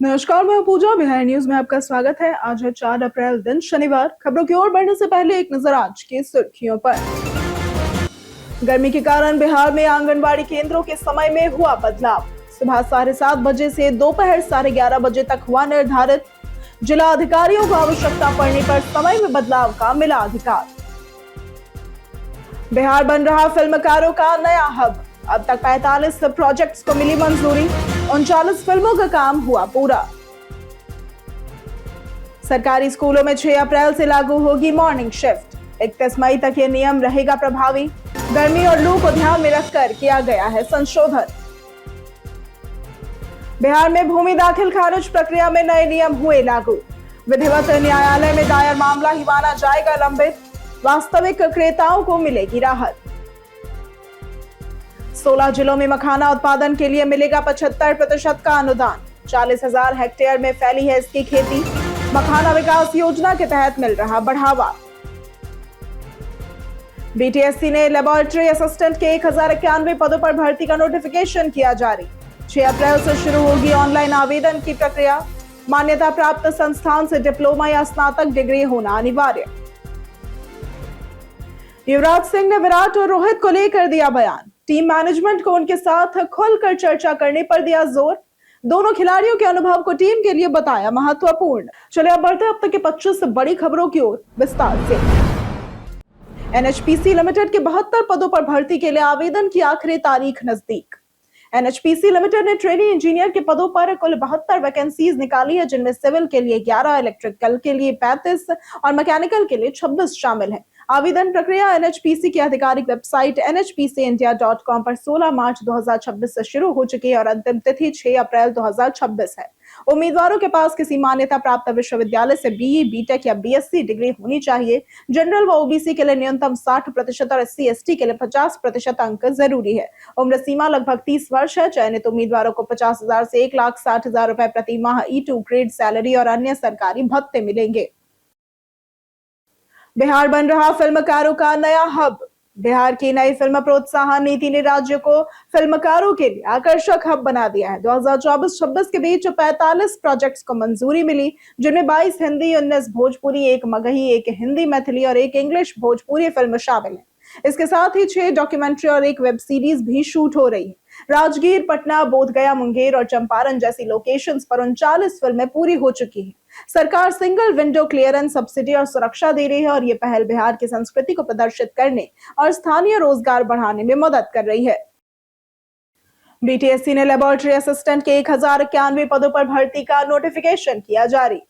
नमस्कार, मैं पूजा। बिहार न्यूज में आपका स्वागत है। आज है 4 अप्रैल, दिन शनिवार। खबरों की ओर बढ़ने से पहले एक नजर आज की सुर्खियों पर। गर्मी के कारण बिहार में आंगनबाड़ी केंद्रों के समय में हुआ बदलाव। सुबह 7:30 बजे से दोपहर 11:30 बजे तक हुआ निर्धारित। जिला अधिकारियों को आवश्यकता पड़ने पर समय में बदलाव का मिला अधिकार। बिहार बन रहा फिल्मकारों का नया हब। अब तक 45 प्रोजेक्ट्स को मिली मंजूरी। 39 फिल्मों का काम हुआ पूरा। सरकारी स्कूलों में 6 अप्रैल से लागू होगी मॉर्निंग शिफ्ट। 31 मई तक ये नियम रहेगा प्रभावी। गर्मी और लू को ध्यान में रखकर किया गया है संशोधन। बिहार में भूमि दाखिल खारिज प्रक्रिया में नए नियम हुए लागू। विधिवत न्यायालय में दायर मामला ही माना जाएगा लंबित। वास्तविक क्रेताओं को मिलेगी राहत। 16 जिलों में मखाना उत्पादन के लिए मिलेगा 75% का अनुदान। 40,000 हेक्टेयर में फैली है इसकी खेती। मखाना विकास योजना के तहत मिल रहा बढ़ावा। बीटीएससी ने लेबोरेटरी असिस्टेंट के 1091 पदों पर भर्ती का नोटिफिकेशन किया जारी। 6 अप्रैल से शुरू होगी ऑनलाइन आवेदन की प्रक्रिया। मान्यता प्राप्त संस्थान से डिप्लोमा या स्नातक डिग्री होना अनिवार्य। युवराज सिंह ने विराट और रोहित को लेकर दिया बयान। टीम मैनेजमेंट को उनके साथ खुलकर चर्चा करने पर दिया जोर। दोनों खिलाड़ियों के अनुभव को टीम के लिए बताया महत्वपूर्ण। चलिए अब बढ़ते अब तक के 25 बड़ी खबरों की ओर विस्तार से। एनएचपीसी लिमिटेड के 72 पदों पर भर्ती के लिए आवेदन की आखिरी तारीख नजदीक। एनएचपीसी लिमिटेड ने ट्रेनी इंजीनियर के पदों पर कुल 72 वैकेंसीज निकाली है, जिनमें सिविल के लिए 11, इलेक्ट्रिकल के लिए 35 और मैकेनिकल के लिए 26 शामिल है। आवेदन प्रक्रिया एनएचपीसी की आधिकारिक वेबसाइट nhpcindia.com पर 16 मार्च 2026 से शुरू हो चुकी है और अंतिम तिथि 6 अप्रैल 2026 है। उम्मीदवारों के पास किसी मान्यता प्राप्त विश्वविद्यालय से बीई, बीटेक या बीएससी डिग्री होनी चाहिए। जनरल व ओबीसी के लिए न्यूनतम 60% और एससी एसटी के लिए 50% अंक जरूरी है। उम्र सीमा लगभग 30 वर्ष है। चयनित उम्मीदवारों को 50,000 से 1,60,000 रुपए प्रति माह E2 ग्रेड सैलरी और अन्य सरकारी भत्ते मिलेंगे। बिहार बन रहा फिल्मकारों का नया हब। बिहार की नई फिल्म प्रोत्साहन नीति ने राज्य को फिल्मकारों के लिए आकर्षक हब बना दिया है। 2024-26 के बीच 45 प्रोजेक्ट्स को मंजूरी मिली, जिनमें 22 हिंदी, 19 भोजपुरी, 1 मगही, 1 हिंदी मैथिली और 1 इंग्लिश भोजपुरी फिल्म शामिल है। इसके साथ ही 6 डॉक्यूमेंट्री और 1 वेब सीरीज भी शूट हो रही है। राजगीर, पटना, बोधगया, मुंगेर और चंपारण जैसी लोकेशंस पर 39 फिल्में पूरी हो चुकी हैं। सरकार सिंगल विंडो क्लियरेंस सब्सिडी और सुरक्षा दे रही है और ये पहल बिहार की संस्कृति को प्रदर्शित करने और स्थानीय रोजगार बढ़ाने में मदद कर रही है। बीटीएससी ने लेबोरेटरी असिस्टेंट के 1091 पदों पर भर्ती का नोटिफिकेशन किया जारी।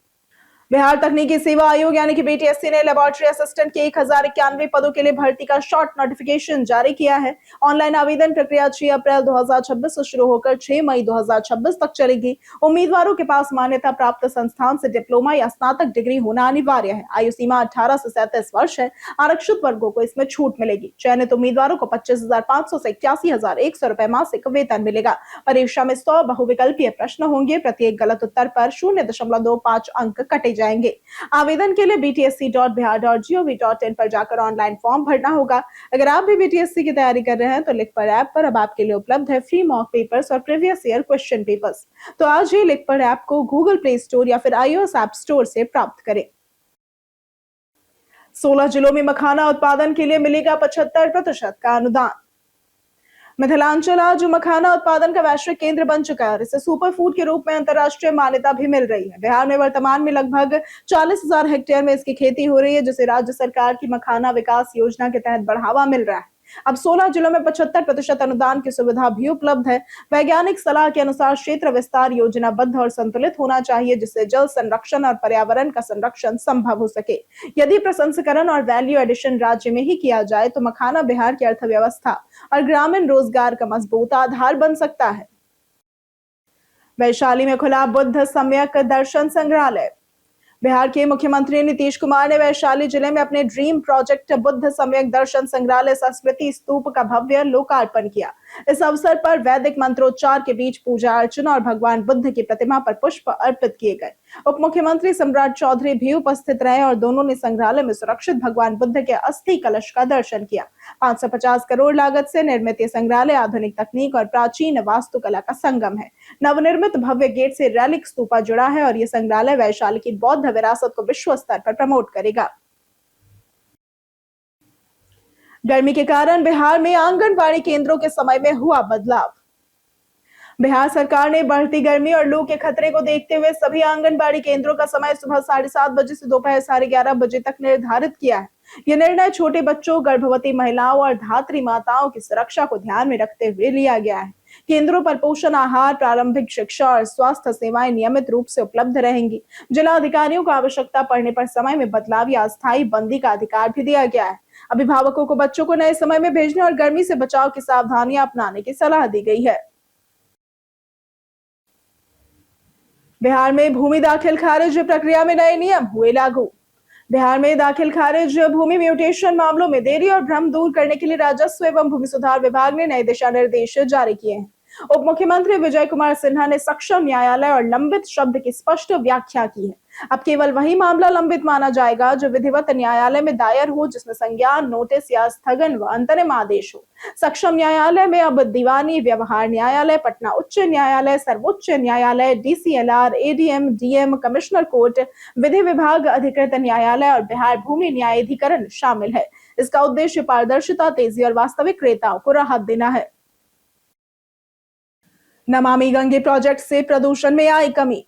बिहार तकनीकी सेवा आयोग यानी कि बीटीएससी ने लेबोरेटरी असिस्टेंट के 1091 पदों के लिए भर्ती का शॉर्ट नोटिफिकेशन जारी किया है। ऑनलाइन आवेदन प्रक्रिया 6 अप्रैल 2026 से शुरू होकर 6 मई 2026 तक चलेगी। उम्मीदवारों के पास मान्यता प्राप्त संस्थान से डिप्लोमा या स्नातक डिग्री होना अनिवार्य है। आयु सीमा 18 से 37 वर्ष है। आरक्षित वर्गों को इसमें छूट मिलेगी। चयनित उम्मीदवारों को 25,500 से 81,100 रुपए मासिक वेतन मिलेगा। परीक्षा में 100 बहुविकल्पीय प्रश्न होंगे। प्रत्येक गलत उत्तर पर 0.25 अंक कटे जाएंगे। आवेदन के लिए btsc.bihar.gov.in पर जाकर ऑनलाइन फॉर्म भरना होगा। अगर आप भी बीटीएससी की तैयारी कर रहे हैं तो लिख पढ़ ऐप पर अब आपके लिए उपलब्ध है फ्री मॉक पेपर्स और प्रीवियस ईयर क्वेश्चन पेपर्स। तो आज ही लिख पढ़ ऐप को गूगल प्ले स्टोर या फिर iOS ऐप स्टोर से प्राप्त करें। 16 जिलों में मखाना उत्पादन के लिए मिलेगा 75% का अनुदान। मिथिलांचल आज मखाना उत्पादन का वैश्विक केंद्र बन चुका है और इसे सुपर फूड के रूप में अंतर्राष्ट्रीय मान्यता भी मिल रही है। बिहार में वर्तमान में लगभग 40,000 हेक्टेयर में इसकी खेती हो रही है, जिसे राज्य सरकार की मखाना विकास योजना के तहत बढ़ावा मिल रहा है। अब 16 जिलों में 75% अनुदान की सुविधा भी उपलब्ध है। वैज्ञानिक सलाह के अनुसार क्षेत्र विस्तार योजनाबद्ध और संतुलित होना चाहिए, जिससे जल संरक्षण और पर्यावरण का संरक्षण संभव हो सके। यदि प्रसंस्करण और वैल्यू एडिशन राज्य में ही किया जाए तो मखाना बिहार की अर्थव्यवस्था और ग्रामीण रोजगार का मजबूत आधार बन सकता है। वैशाली में खुला बुद्ध सम्यक दर्शन संग्रहालय। बिहार के मुख्यमंत्री नीतीश कुमार ने वैशाली जिले में अपने ड्रीम प्रोजेक्ट बुद्ध सम्यक दर्शन संग्रहालय संस्कृति स्तूप का भव्य लोकार्पण किया। इस अवसर पर वैदिक मंत्रोच्चार के बीच पूजा अर्चना और भगवान बुद्ध की प्रतिमा पर पुष्प अर्पित किए गए। उप मुख्यमंत्री सम्राट चौधरी भी उपस्थित रहे और दोनों ने संग्रहालय में सुरक्षित भगवान बुद्ध के अस्थि कलश का दर्शन किया। 550 करोड़ लागत से निर्मित ये संग्रहालय आधुनिक तकनीक और प्राचीन वास्तुकला का संगम है। नवनिर्मित भव्य गेट से रैलिक स्तूपा जुड़ा है और ये संग्रहालय वैशाली की बौद्ध विरासत को विश्व स्तर पर प्रमोट करेगा। गर्मी के कारण बिहार में आंगनबाड़ी केंद्रों के समय में हुआ बदलाव। बिहार सरकार ने बढ़ती गर्मी और लू के खतरे को देखते हुए सभी आंगनबाड़ी केंद्रों का समय सुबह 7:30 बजे से दोपहर 11:30 बजे तक निर्धारित किया है। यह निर्णय छोटे बच्चों, गर्भवती महिलाओं और धात्री माताओं की सुरक्षा को ध्यान में रखते हुए लिया गया है। केंद्रों पर पोषण आहार, प्रारंभिक शिक्षा और स्वास्थ्य सेवाएं नियमित रूप से उपलब्ध रहेंगी। जिला अधिकारियों को आवश्यकता पड़ने पर समय में बदलाव या अस्थायी बंदी का अधिकार भी दिया गया है। अभिभावकों को बच्चों को नए समय में भेजने और गर्मी से बचाव की सावधानियां अपनाने की सलाह दी गई है। बिहार में भूमि दाखिल खारिज प्रक्रिया में नए नियम हुए लागू। बिहार में दाखिल खारिज भूमि म्यूटेशन मामलों में देरी और भ्रम दूर करने के लिए राजस्व एवं भूमि सुधार विभाग ने नए दिशा निर्देश जारी किए हैं। उप मुख्यमंत्री विजय कुमार सिन्हा ने सक्षम न्यायालय और लंबित शब्द की स्पष्ट व्याख्या की है। अब केवल वही मामला लंबित माना जाएगा जो विधिवत न्यायालय में दायर हो, जिसमें संज्ञान, नोटिस या स्थगन व अंतरिम आदेश हो। सक्षम न्यायालय में अब दीवानी व्यवहार न्यायालय, पटना उच्च न्यायालय, सर्वोच्च न्यायालय, DCLR, ADM, DM, commissioner court, विधि विभाग, अधिकृत न्यायालय और बिहार भूमि न्यायाधिकरण शामिल है। इसका उद्देश्य पारदर्शिता, तेजी और वास्तविक क्रेताओं को राहत देना है। नमामि गंगे प्रोजेक्ट से प्रदूषण में आई कमी।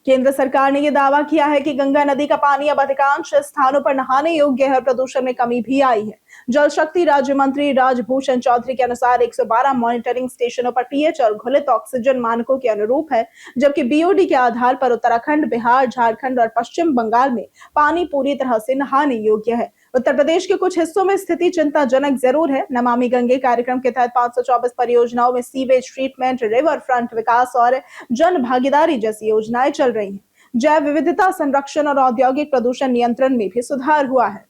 केंद्र सरकार ने यह दावा किया है कि गंगा नदी का पानी अब अधिकांश स्थानों पर नहाने योग्य है। प्रदूषण में कमी भी आई है। जल शक्ति राज्य मंत्री राजभूषण चौधरी के अनुसार 112 मॉनिटरिंग स्टेशनों पर pH और घुलित ऑक्सीजन मानकों के अनुरूप है, जबकि BOD के आधार पर उत्तराखंड, बिहार, झारखंड और पश्चिम बंगाल में पानी पूरी तरह से नहाने योग्य है। उत्तर प्रदेश के कुछ हिस्सों में स्थिति चिंताजनक जरूर है। नमामि गंगे कार्यक्रम के तहत 524 परियोजनाओं में सीवेज ट्रीटमेंट, रिवर फ्रंट विकास और जन भागीदारी जैसी योजनाएं चल रही हैं। जैव विविधता संरक्षण और औद्योगिक प्रदूषण नियंत्रण में भी सुधार हुआ है।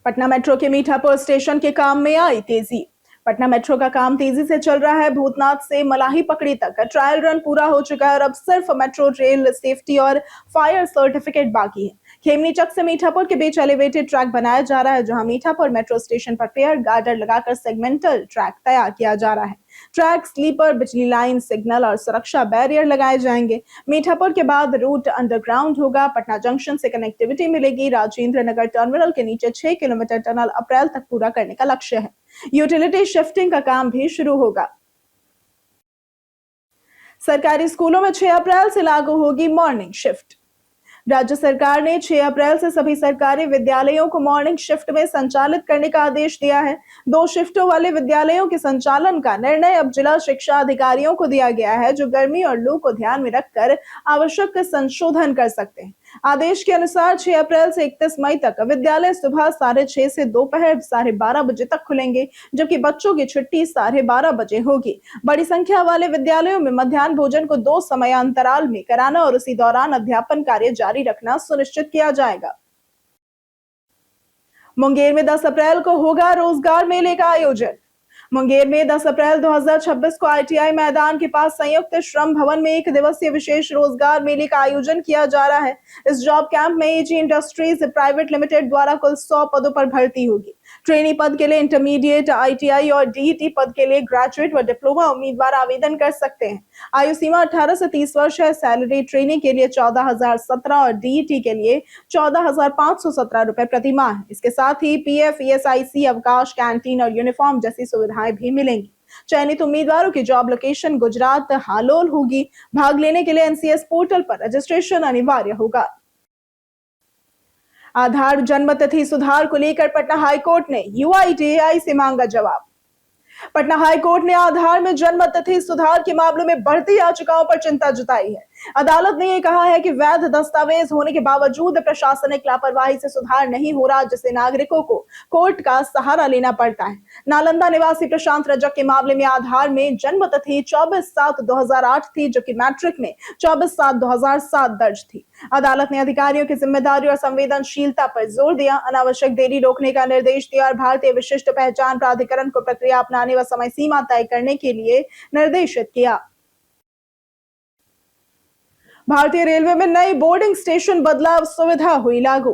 पटना मेट्रो के मीठापुर स्टेशन के काम में आई तेजी। पटना मेट्रो का काम तेजी से चल रहा है। भूतनाथ से मलाही पकड़ी तक का ट्रायल रन पूरा हो चुका है और अब सिर्फ मेट्रो रेल सेफ्टी और फायर सर्टिफिकेट बाकी है। खेमनीचक से मीठापुर के बीच एलिवेटेड ट्रैक बनाया जा रहा है, जहां मीठापुर मेट्रो स्टेशन पर पेयर गार्डर लगाकर सेगमेंटल ट्रैक तैयार किया जा रहा है। ट्रैक, स्लीपर, बिजली लाइन, सिग्नल और सुरक्षा बैरियर लगाए जाएंगे। मीठापुर के बाद रूट अंडरग्राउंड होगा। पटना जंक्शन से कनेक्टिविटी मिलेगी। राजेंद्र नगर टर्मिनल के नीचे 6 किलोमीटर टनल अप्रैल तक पूरा करने का लक्ष्य है। यूटिलिटी शिफ्टिंग का काम भी शुरू होगा। सरकारी स्कूलों में 6 अप्रैल से लागू होगी मॉर्निंग शिफ्ट। राज्य सरकार ने 6 अप्रैल से सभी सरकारी विद्यालयों को मॉर्निंग शिफ्ट में संचालित करने का आदेश दिया है। 2 शिफ्टों वाले विद्यालयों के संचालन का निर्णय अब जिला शिक्षा अधिकारियों को दिया गया है, जो गर्मी और लू को ध्यान में रखकर आवश्यक संशोधन कर सकते हैं। आदेश के अनुसार 6 अप्रैल से 31 मई तक विद्यालय सुबह 6:30 से दोपहर 12:30 बजे तक खुलेंगे, जबकि बच्चों की छुट्टी 12:30 बजे होगी। बड़ी संख्या वाले विद्यालयों में मध्याह्न भोजन को 2 समयांतराल में कराना और उसी दौरान अध्यापन कार्य जारी रखना सुनिश्चित किया जाएगा। मुंगेर में 10 अप्रैल को होगा रोजगार मेले का आयोजन। मुंगेर में 10 अप्रैल 2026 को ITI मैदान के पास संयुक्त श्रम भवन में 1 दिवसीय विशेष रोजगार मेले का आयोजन किया जा रहा है। इस जॉब कैंप में AG इंडस्ट्रीज प्राइवेट लिमिटेड द्वारा कुल 100 पदों पर भर्ती होगी। ट्रेनी पद के लिए इंटरमीडिएट, ITI और DET पद के लिए ग्रेजुएट व डिप्लोमा उम्मीदवार आवेदन कर सकते हैं। आयु सीमा 18 से 30 वर्ष है। सैलरी ट्रेनी के लिए 14,017 और DET के लिए 14,517 रुपए प्रति माह है। इसके साथ ही PF, ESIC, अवकाश, कैंटीन और यूनिफॉर्म जैसी सुविधाएं भी मिलेंगी। चयनित उम्मीदवारों की जॉब लोकेशन गुजरात हालोल होगी। भाग लेने के लिए NCS पोर्टल पर रजिस्ट्रेशन अनिवार्य होगा। आधार जन्म तिथि सुधार को लेकर पटना हाईकोर्ट ने UIDAI से मांगा जवाब। पटना हाईकोर्ट ने आधार में जन्म तिथि सुधार के मामलों में बढ़ती याचिकाओं पर चिंता जताई है। अदालत ने यह कहा है कि वैध दस्तावेज होने के बावजूद प्रशासनिक लापरवाही से सुधार नहीं हो रहा, जिससे नागरिकों को कोर्ट का सहारा लेना पड़ता है। नालंदा निवासी प्रशांत रजक के मामले में आधार में जन्म तिथि 24/7/2008 थी, जबकि मैट्रिक में 24/7/2007 दर्ज थी। अदालत ने अधिकारियों की जिम्मेदारी और संवेदनशीलता पर जोर दिया, अनावश्यक देरी रोकने का निर्देश दिया और भारतीय विशिष्ट पहचान प्राधिकरण को प्रक्रिया अपनाने व समय सीमा तय करने के लिए निर्देशित किया। भारतीय रेलवे में नई बोर्डिंग स्टेशन बदलाव सुविधा हुई लागू।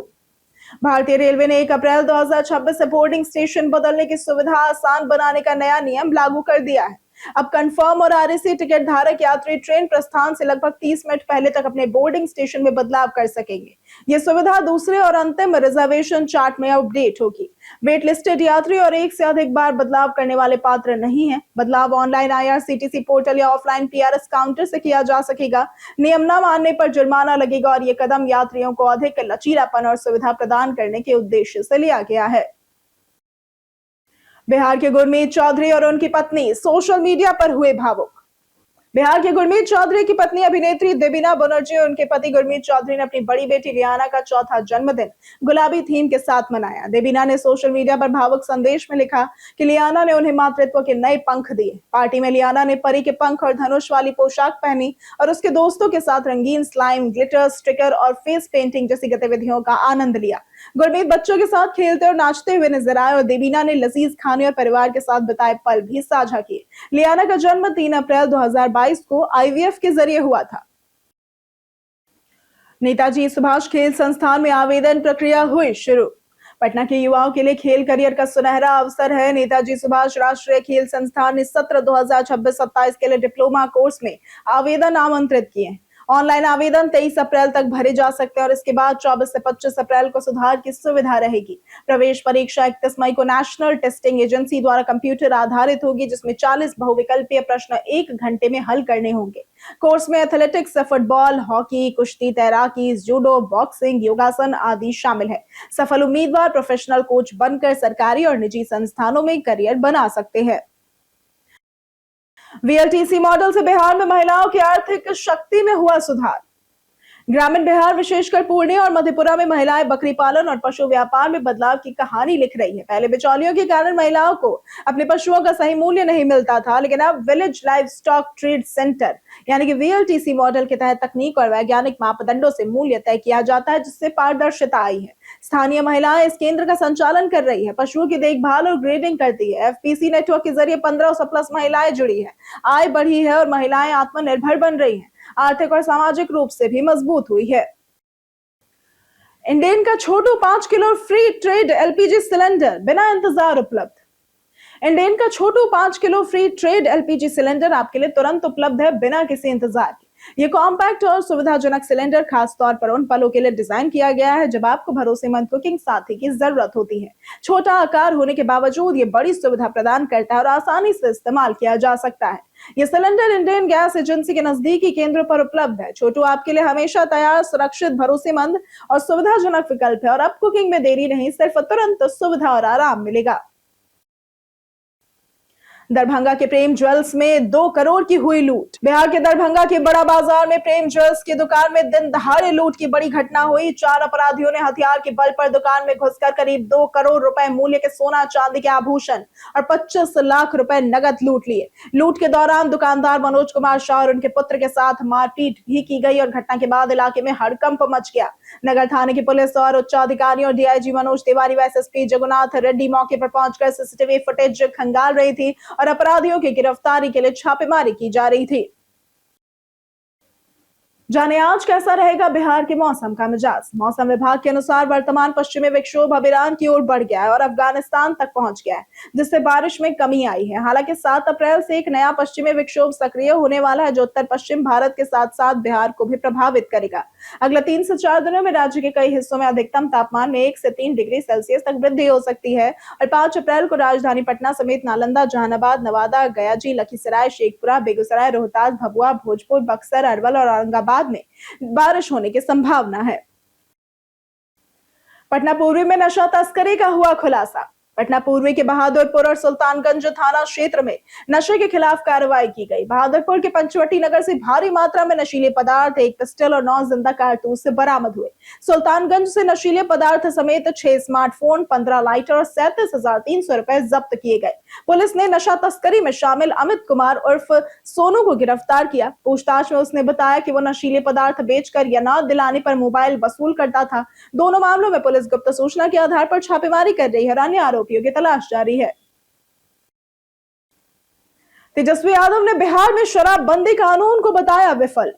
भारतीय रेलवे ने 1 अप्रैल 2026 से बोर्डिंग स्टेशन बदलने की सुविधा आसान बनाने का नया नियम लागू कर दिया है। अब कंफर्म और आरएसी टिकट धारक यात्री ट्रेन प्रस्थान से लगभग 30 मिनट पहले तक अपने बोर्डिंग स्टेशन में बदलाव कर सकेंगे। यह सुविधा दूसरे और अंतिम रिजर्वेशन चार्ट में अपडेट होगी। वेट लिस्टेड यात्री और एक से अधिक बार बदलाव करने वाले पात्र नहीं है। बदलाव ऑनलाइन आईआरसीटीसी पोर्टल या ऑफलाइन पीआरएस काउंटर से किया जा सकेगा। नियम न मानने पर जुर्माना लगेगा और यह कदम यात्रियों को अधिक लचीलापन और सुविधा प्रदान करने के उद्देश्य से लिया गया है। बिहार के गुरमीत चौधरी और उनकी पत्नी सोशल मीडिया पर हुए भावुक। बिहार के गुरमीत चौधरी की पत्नी अभिनेत्री देबीना बनर्जी और उनके पति गुरमीत चौधरी ने अपनी बड़ी बेटी लियाना का चौथा जन्मदिन गुलाबी थीम के साथ मनाया। देबीना ने सोशल मीडिया पर भावुक संदेश में लिखा कि लियाना ने उन्हें मातृत्व के नए पंख दिए। पार्टी में लियाना ने परी के पंख और धनुष वाली पोशाक पहनी और उसके दोस्तों के साथ रंगीन स्लाइम, ग्लिटर, स्टिकर और फेस पेंटिंग जैसी गतिविधियों का आनंद लिया। गुरमीत बच्चों के साथ खेलते और नाचते हुए नजर आए और देबीना ने लजीज खाने और परिवार के साथ बिताए पल भी साझा किए। लियाना का जन्म 3 अप्रैल 2022 को आईवीएफ के जरिए हुआ था। नेताजी सुभाष खेल संस्थान में आवेदन प्रक्रिया हुई शुरू। पटना के युवाओं के लिए खेल करियर का सुनहरा अवसर है। नेताजी सुभाष राष्ट्रीय खेल संस्थान ने सत्र 2026-27 के लिए डिप्लोमा कोर्स में आवेदन आमंत्रित किए हैं। ऑनलाइन आवेदन 23 अप्रैल तक भरे जा सकते हैं और इसके बाद 24 से 25 अप्रैल को सुधार की सुविधा रहेगी। प्रवेश परीक्षा 31 मई को नेशनल टेस्टिंग एजेंसी द्वारा कंप्यूटर आधारित होगी, जिसमें 40 बहुविकल्पीय प्रश्न 1 घंटे में हल करने होंगे। कोर्स में एथलेटिक्स, फुटबॉल, हॉकी, कुश्ती, तैराकी, जूडो, बॉक्सिंग, योगासन आदि शामिल है। सफल उम्मीदवार प्रोफेशनल कोच बनकर सरकारी और निजी संस्थानों में करियर बना सकते हैं। वीएलटीसी मॉडल से बिहार में महिलाओं की आर्थिक शक्ति में हुआ सुधार। ग्रामीण बिहार विशेषकर पूर्णिया और मधेपुरा में महिलाएं बकरी पालन और पशु व्यापार में बदलाव की कहानी लिख रही है। पहले बिचौलियों के कारण महिलाओं को अपने पशुओं का सही मूल्य नहीं मिलता था, लेकिन अब village live stock trade centre यानी कि वीएलटीसी मॉडल के तहत तकनीक और वैज्ञानिक मापदंडों से मूल्य तय किया जाता है, जिससे पारदर्शिता आई है। स्थानीय महिलाएं इस केंद्र का संचालन कर रही है, पशुओं की देखभाल और ग्रेडिंग करती है। एफपीसी नेटवर्क के जरिए 1500 प्लस महिलाएं जुड़ी है, आय बढ़ी है और महिलाएं आत्मनिर्भर बन रही है, आर्थिक और सामाजिक रूप से भी मजबूत हुई है। इंडेन का छोटू 5 kilo free trade LPG cylinder बिना इंतजार उपलब्ध। इंडेन का छोटू 5 kilo free trade LPG cylinder आपके लिए तुरंत उपलब्ध है, बिना किसी इंतजार के। ये कॉम्पैक्ट और सुविधाजनक सिलेंडर खास तौर पर उन पलों के लिए डिजाइन किया गया है जब आपको भरोसेमंद कुकिंग साथी की जरूरत होती है। छोटा आकार होने के बावजूद ये बड़ी सुविधा प्रदान करता है और आसानी से इस्तेमाल किया जा सकता है। ये सिलेंडर इंडियन गैस एजेंसी के नजदीकी केंद्रों पर उपलब्ध है। छोटू आपके लिए हमेशा तैयार, सुरक्षित, भरोसेमंद और सुविधाजनक विकल्प है और अब कुकिंग में देरी नहीं, सिर्फ तुरंत सुविधा और आराम मिलेगा। दरभंगा के प्रेम ज्वेल्स में 2 करोड़ की हुई लूट। बिहार के दरभंगा के बड़ा बाजार में प्रेम ज्वेल्स की दुकान में दिन दहाड़े लूट की बड़ी घटना हुई। 4 अपराधियों ने हथियार के बल पर दुकान में घुसकर करीब 2 करोड़ रुपए मूल्य के सोना चांदी के आभूषण और 25 लाख रुपए नगद लूट लिए। लूट के दौरान दुकानदार मनोज कुमार शाह और उनके पुत्र के साथ मारपीट भी की गई और घटना के बाद इलाके में हड़कंप मच गया। नगर थाने की पुलिस और उच्च अधिकारियों डीआईजी मनोज तिवारी व एसएसपी जगन्नाथ रेड्डी मौके पर पहुंचकर सीसीटीवी फुटेज खंगाल रही थी और अपराधियों की गिरफ्तारी के लिए छापेमारी की जा रही थी। जाने आज कैसा रहेगा बिहार के मौसम का मिजाज। मौसम विभाग के अनुसार वर्तमान पश्चिमी विक्षोभ अब ईरान की ओर बढ़ गया है और अफगानिस्तान तक पहुंच गया है, जिससे बारिश में कमी आई है। हालांकि 7 अप्रैल से एक नया पश्चिमी विक्षोभ सक्रिय होने वाला है, जो उत्तर पश्चिम भारत के साथ साथ बिहार को भी प्रभावित करेगा। अगले 3 से 4 दिनों में राज्य के कई हिस्सों में अधिकतम तापमान में 1 से 3 डिग्री सेल्सियस तक वृद्धि हो सकती है और 5 अप्रैल को राजधानी पटना समेत नालंदा, जहानाबाद, नवादा, गयाजी, लखीसराय, शेखपुरा, बेगूसराय, रोहतास, भभुआ, भोजपुर, बक्सर, अरवल और औरंगाबाद में बारिश होने की संभावना है। पटना पूर्वी में नशा तस्करी का हुआ खुलासा। पटना पूर्वी के बहादुरपुर और सुल्तानगंज थाना क्षेत्र में नशे के खिलाफ कार्रवाई की गई। बहादुरपुर के पंचवटी नगर से भारी मात्रा में नशीले पदार्थ, एक पिस्टल और 9 जिंदा कारतूस से बरामद हुए। सुल्तानगंज से नशीले पदार्थ समेत 6 स्मार्टफोन, 15 लाइटर और 37,300 रुपए जब्त किए गए। पुलिस ने नशा तस्करी में शामिल अमित कुमार उर्फ सोनू को गिरफ्तार किया। पूछताछ में उसने बताया कि वो नशीले पदार्थ बेचकर या न दिलाने पर मोबाइल वसूल करता था। दोनों मामलों में पुलिस गुप्त सूचना के आधार पर छापेमारी कर रही है और अन्य आरोपियों की तलाश जारी है। तेजस्वी यादव ने बिहार में शराबबंदी कानून को बताया विफल।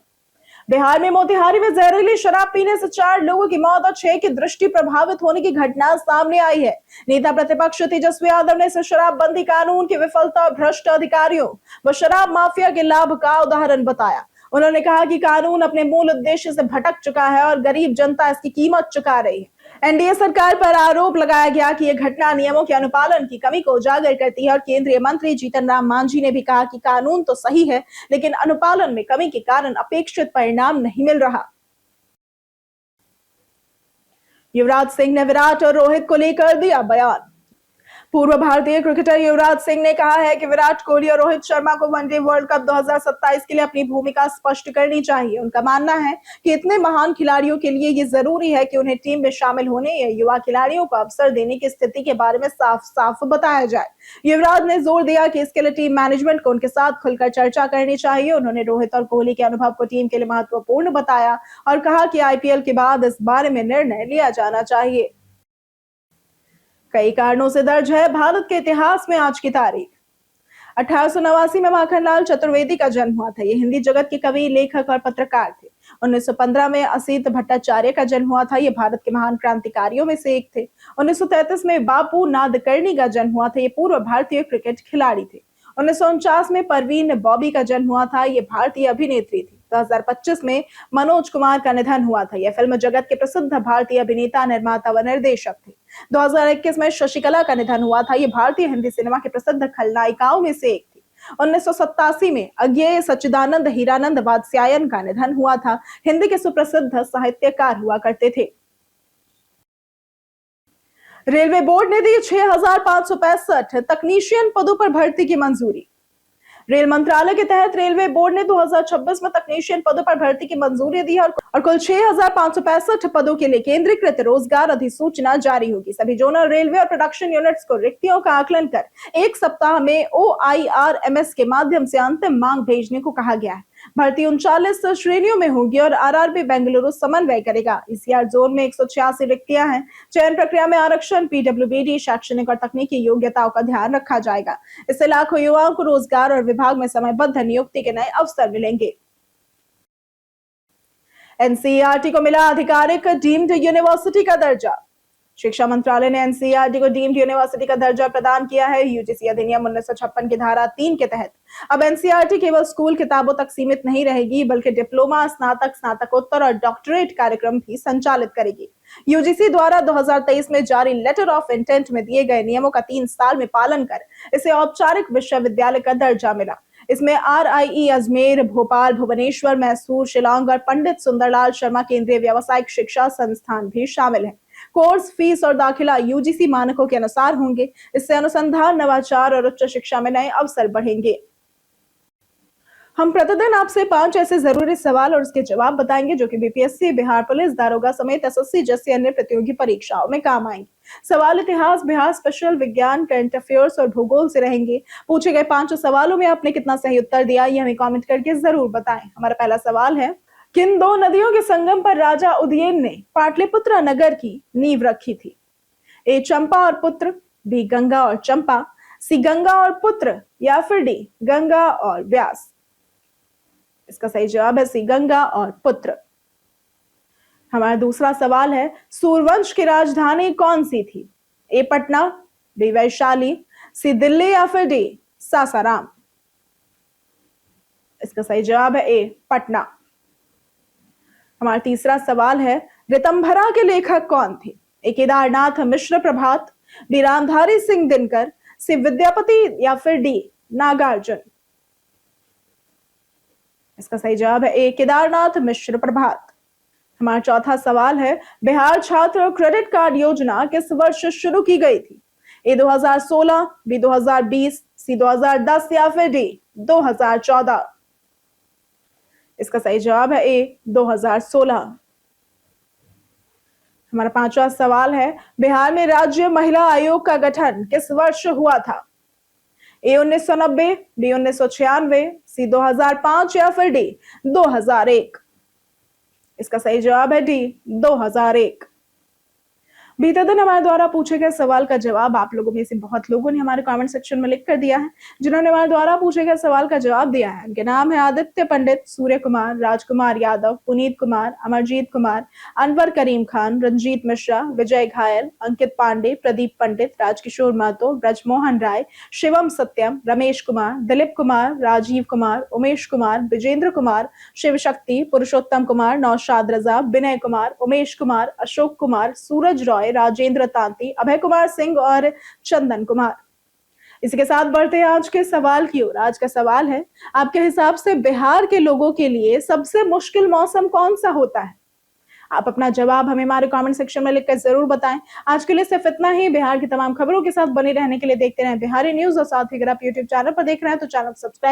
बिहार में मोतिहारी में जहरीली शराब पीने से 4 लोगों की मौत और 6 की दृष्टि प्रभावित होने की घटना सामने आई है। नेता प्रतिपक्ष तेजस्वी यादव ने इस शराबबंदी कानून की विफलता और भ्रष्ट अधिकारियों व शराब माफिया के लाभ का उदाहरण बताया। उन्होंने कहा कि कानून अपने मूल उद्देश्य से भटक चुका है और गरीब जनता इसकी कीमत चुका रही है। एनडीए सरकार पर आरोप लगाया गया कि यह घटना नियमों के अनुपालन की कमी को उजागर करती है और केंद्रीय मंत्री जीतन राम मांझी ने भी कहा कि कानून तो सही है, लेकिन अनुपालन में कमी के कारण अपेक्षित परिणाम नहीं मिल रहा। युवराज सिंह ने विराट और रोहित को लेकर दिया बयान। पूर्व भारतीय क्रिकेटर युवराज सिंह ने कहा है कि विराट कोहली और रोहित शर्मा को वनडे वर्ल्ड कप 2027 के लिए अपनी भूमिका स्पष्ट करनी चाहिए। उनका मानना है कि इतने महान खिलाड़ियों के लिए ये जरूरी है कि उन्हें टीम में शामिल होने या युवा खिलाड़ियों को अवसर देने की स्थिति के बारे में साफ साफ बताया जाए। युवराज ने जोर दिया कि इसके लिए टीम मैनेजमेंट को उनके साथ खुलकर चर्चा करनी चाहिए। उन्होंने रोहित और कोहली के अनुभव को टीम के लिए महत्वपूर्ण बताया और कहा कि आईपीएल के बाद इस बारे में निर्णय लिया जाना चाहिए। कई कारणों से दर्ज है भारत के इतिहास में आज की तारीख। 1889 में माखनलाल चतुर्वेदी का जन्म हुआ था। ये हिंदी जगत के कवि, लेखक और पत्रकार थे। 1915 में असित भट्टाचार्य का जन्म हुआ था। ये भारत के महान क्रांतिकारियों में से एक थे। 1933 में बापू नादकर्णी का जन्म हुआ था। ये पूर्व भारतीय क्रिकेट खिलाड़ी थे। 1949 में परवीन बॉबी का जन्म हुआ था। ये भारतीय अभिनेत्री थी। 2025 में मनोज कुमार का निधन हुआ था। यह फिल्म जगत के प्रसिद्ध भारतीय अभिनेता, निर्माता व निर्देशक थे। 2021 में शशिकला का निधन हुआ था। ये भारतीय हिंदी सिनेमा के प्रसिद्ध खलनायिकाओं में से एक थी। 1987 में अज्ञेय सच्चिदानंद हीरानंद वात्स्यायन का निधन हुआ था। हिंदी के सुप्रसिद्ध साहित्यकार हुआ करते थे। रेलवे बोर्ड ने दी 6,565 तकनीशियन पदों पर भर्ती की मंजूरी। रेल मंत्रालय के तहत रेलवे बोर्ड ने 2026 में तकनीशियन पदों पर भर्ती की मंजूरी दी और कुल 6,565 पदों के लिए केंद्रीकृत रोजगार अधिसूचना जारी होगी। सभी जोनल रेलवे और प्रोडक्शन यूनिट्स को रिक्तियों का आकलन कर 1 सप्ताह में OIRMS के माध्यम से अंतिम मांग भेजने को कहा गया है। भर्ती 39 श्रेणियों में होगी और आरआरबी बेंगलुरु समन्वय करेगा। ईसीआर जोन में 186 रिक्तियां हैं। चयन प्रक्रिया में आरक्षण, पीडब्ल्यूबीडी, शैक्षणिक और तकनीकी योग्यताओं का ध्यान रखा जाएगा। इससे लाखों युवाओं को रोजगार और विभाग में समयबद्ध नियुक्ति के नए अवसर मिलेंगे। एनसीईआरटी को मिला आधिकारिक डीम्ड यूनिवर्सिटी का दर्जा। शिक्षा मंत्रालय ने एनसीईआरटी को डीम्ड यूनिवर्सिटी का दर्जा प्रदान किया है। यूजीसी अधिनियम 1956 की धारा 3 के तहत अब एनसीईआरटी केवल स्कूल किताबों तक सीमित नहीं रहेगी, बल्कि डिप्लोमा, स्नातक, स्नातकोत्तर और डॉक्टरेट कार्यक्रम भी संचालित करेगी। यूजीसी द्वारा 2023 में जारी लेटर ऑफ इंटेंट में दिए गए नियमों का 3 साल में पालन कर इसे औपचारिक विश्वविद्यालय का दर्जा मिला। इसमें RIE अजमेर, भोपाल, भुवनेश्वर, मैसूर, शिलांग और पंडित सुंदरलाल शर्मा केंद्रीय व्यावसायिक शिक्षा संस्थान भी शामिल हैं। कोर्स फीस और दाखिला यूजीसी मानकों के अनुसार होंगे। इससे अनुसंधान, नवाचार और उच्च शिक्षा में नए अवसर बढ़ेंगे। हम प्रतिदिन आपसे 5 ऐसे जरूरी सवाल और उसके जवाब बताएंगे जो कि बीपीएससी, बिहार पुलिस, दारोगा समेत एसएससी जैसी अन्य प्रतियोगी परीक्षाओं में काम आएंगे। सवाल इतिहास, बिहार स्पेशल, विज्ञान, करंट अफेयर्स और भूगोल से रहेंगे। पूछे गए 5 सवालों में आपने कितना सही उत्तर दिया, ये हमें कमेंट करके जरूर बताएं। हमारा पहला सवाल है, किन 2 नदियों के संगम पर राजा उदयन ने पाटलिपुत्र नगर की नींव रखी थी? ए चंपा और पुत्र, बी गंगा और चंपा, सी गंगा और पुत्र या फिर डी गंगा और व्यास। इसका सही जवाब है सी गंगा और पुत्र। हमारा दूसरा सवाल है, सूर्यवंश की राजधानी कौन सी थी? ए पटना, बी वैशाली, सी दिल्ली या फिर डी सासाराम। इसका सही जवाब है ए पटना। हमारा तीसरा सवाल है, ऋतंभरा के लेखक कौन थे? ए केदारनाथ मिश्र प्रभात, बी रामधारी सिंह दिनकर, सी विद्यापति या फिर डी नागार्जुन। इसका सही जवाब है ए केदारनाथ मिश्र प्रभात। हमारा चौथा सवाल है, बिहार छात्र क्रेडिट कार्ड योजना किस वर्ष शुरू की गई थी? ए 2016, बी 2020, सी 2010 या फिर डी 2014। इसका सही जवाब है ए 2016। हमारा पांचवा सवाल है, बिहार में राज्य महिला आयोग का गठन किस वर्ष हुआ था? ए 1990, बी 1996, सी 2005 या फिर डी 2001। इसका सही जवाब है डी 2001। बीते दिन हमारे द्वारा पूछे गए सवाल का जवाब आप लोगों में से बहुत लोगों ने हमारे कमेंट सेक्शन में लिख कर दिया है। जिन्होंने हमारे द्वारा पूछे गए सवाल का जवाब दिया है उनके नाम है आदित्य पंडित, सूर्य कुमार, राजकुमार यादव, पुनीत कुमार, अमरजीत कुमार, अनवर करीम खान, रंजीत मिश्रा, विजय घायल, अंकित पांडे, प्रदीप पंडित, राजकिशोर महतो, ब्रजमोहन राय, शिवम सत्यम, रमेश कुमार, दिलीप कुमार, राजीव कुमार, उमेश कुमार, विजेंद्र कुमार, शिव शक्ति, पुरुषोत्तम कुमार, नौशाद रजा, विनय कुमार, उमेश कुमार, अशोक कुमार, सूरज रॉय, राजेंद्र तांती, अभय कुमार सिंह और चंदन कुमार। इसी के साथ बढ़ते हैं आज के सवाल की ओर। आज का सवाल है, आपके हिसाब से बिहार के लोगों के लिए सबसे मुश्किल मौसम कौन सा होता है? आप अपना जवाब हमें हमारे कमेंट सेक्शन में लिखकर जरूर बताएं। आज के लिए सिर्फ इतना ही। बिहार की तमाम खबरों के साथ बने रहने के लिए देखते रहें बिहारी न्यूज और साथ ही अगर आप यूट्यूब चैनल पर देख रहे हैं तो चैनल सब्सक्राइब